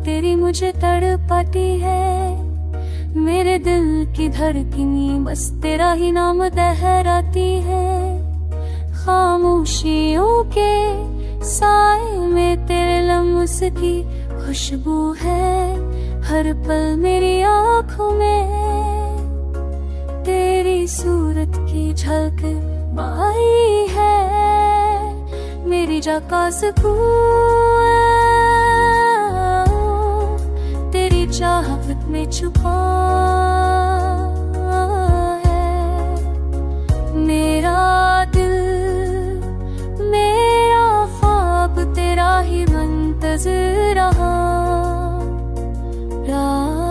तेरी मुझे तड़पाती है। मेरे दिल की धड़कनी बस तेरा ही नाम दोहराती है। खामोशियों के साए में तेरे लम्स की खुशबू है। हर पल मेरी आँखों में तेरी सूरत की झलक आई है। मेरी जाका सुकून तेरी चाहत में छुपा है। मेरा दिल मेरा ख्वाब तेरा ही मुंतज़िर रहा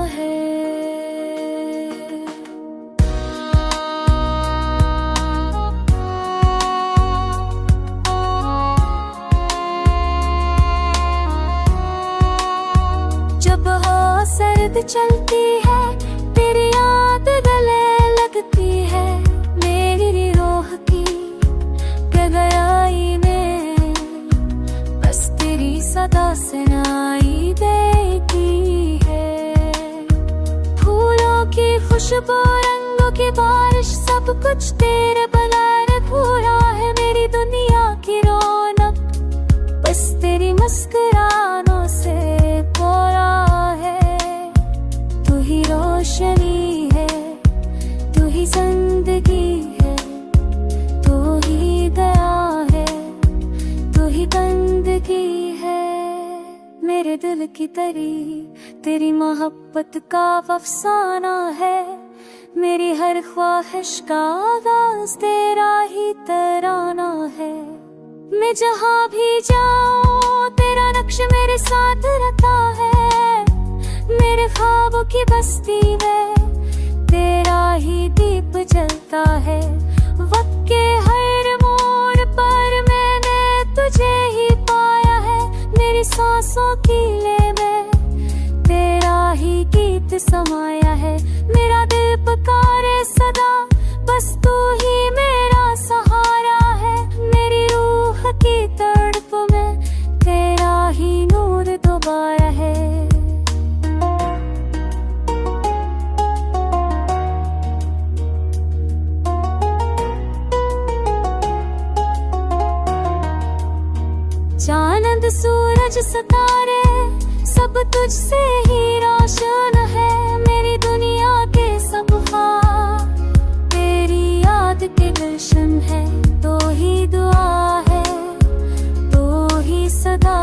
है। जब हवा सर्द चलती है तेरी याद गले लगती है। मेरी रूह की गहराई में बस तेरी सदा सुनाई देती है। फूलों की खुशबू रंगों की बारिश सब कुछ तेरे बनाए पूरा है। मेरी दुनिया की रौनक बस तेरी मुस्कुरानों से पूरा है। तू ही रोशनी है, तू ही जिंदगी है, तू ही दया है, तू ही बंदगी है। मेरे दिल की तेरी मोहब्बत का अफसाना है। मेरी हर ख्वाहिश का आगाज तेरा ही तराना है। मैं जहाँ भी जाऊँ तेरा नक्श मेरे साथ रहता है। मेरे ख्वाबों की बस्ती में तेरा ही दीप जलता है। वक्त के हर मोड़ पर मैंने तुझे ही पाया है। मेरी सांसों की ले में तेरा ही गीत समाया है। मेरा दिल पुकारे सदा बस तू ही मेरा सहारा है। मेरी रूह की तड़प में तेरा ही नूर दोबारा है। चांद सूरज सितारे सब तुझसे ही रोशन है। मेरी दुनिया के सब ख्वाब तेरी याद के गुलशन है। तो ही दुआ है, तो ही सदा